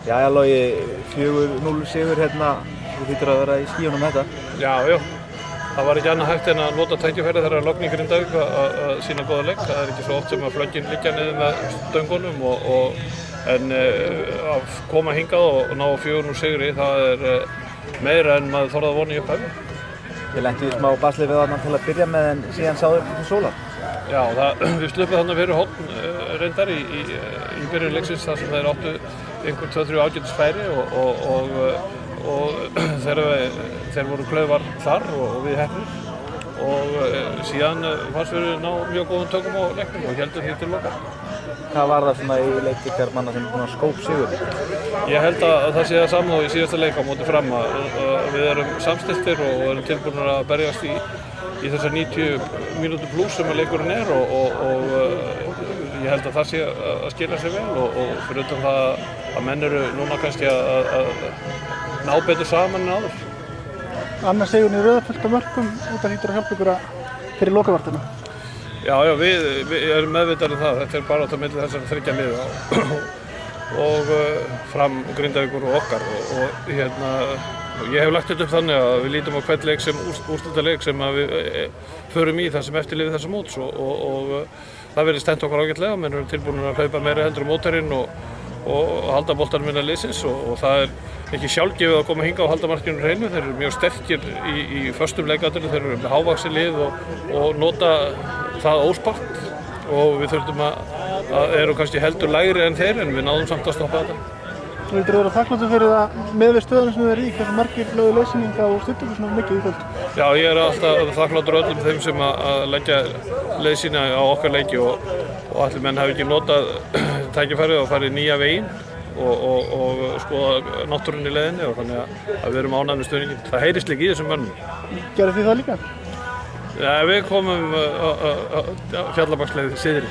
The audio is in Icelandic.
Jæja Logi, 4-0 sigur hérna, þú hlýtur að vera í skíunum með þetta. Já. Það var ekki annað hægt en að nota tækifæri þegar að logna í Grindavík að sýna góða leik. Það ekki svo oft sem að flöggin liggja niður með stöngunum en að koma hingað og ná 4-0 sigri, það meira en maður þorði að vona í upphafi. Ég lenti í smá basli við þarna til að byrja með en síðan sáðu til sólar. Já, við sluppum þarna fyrir horn reyndar í byrjun leiksins þar sem þeir áttu einhver 2-3 ágætis færi og þeir voru klaufar þar og við heppnir og síðan fannst við ná mjög góðum tökum á leiknum og heldum því til loka. Hvað var það svona í leik ykkar manna sem skóp sigur? Ég held að það sé það saman og í síðasta leik á móti Fram að við erum samstilltir og erum tilbúinir að berjast í þessar 90 mínútur pluss sem að leikurinn og ég held að það sé að skila sér vel og fyrir utan það að menn eru núna kannski að ná betur saman en áður. Annars sigurinn í röða fullt af mörkum út af hlýtur að hjálpa ykkur fyrir lokavartina. Já, við erum meðvitaðir það. Þetta barátta milli þessara þriggja liða og Fram, Grindavíkur og okkar og ég hef lagt þetta upp þannig að við lítum á hvern leik sem úrslitaleik sem að við förum í það sem eftirlifir þessa móts og það verður stent okkar ágætlega. Menn eru tilbúinir að hlaupa meira heldur mótorinn og halda boltanum innan liðsins og það ekki sjálfgefið að koma hingað og halda markinu hreinu. Þeir eru mjög sterkir í föstum leikatriðum, þeir eru með hávaxið lið og nota það óspart og við þurftum að eru kannski heldur lægri en þeir en við náðum samt að stoppa þetta. Þú vildur vera þakklátur fyrir það með við stöðunum sem þið eru í, hversu margir lögðu leysinninga og stuttu ykkur svona mikið í kvöld? Já, ég er alltaf þakklátur öllum þeim sem að leggja leið sína á okkar leiki og allir menn hafi ekki notað tækifærið og farið nýja veginn og skoða náttúrunni í leiðinni og þannig að við erum ánægð með stuðninginn. Það heyrist líka í þessum mönnum. Gerðu þið það líka? Ja, við komum Fjallabaksleið syðri.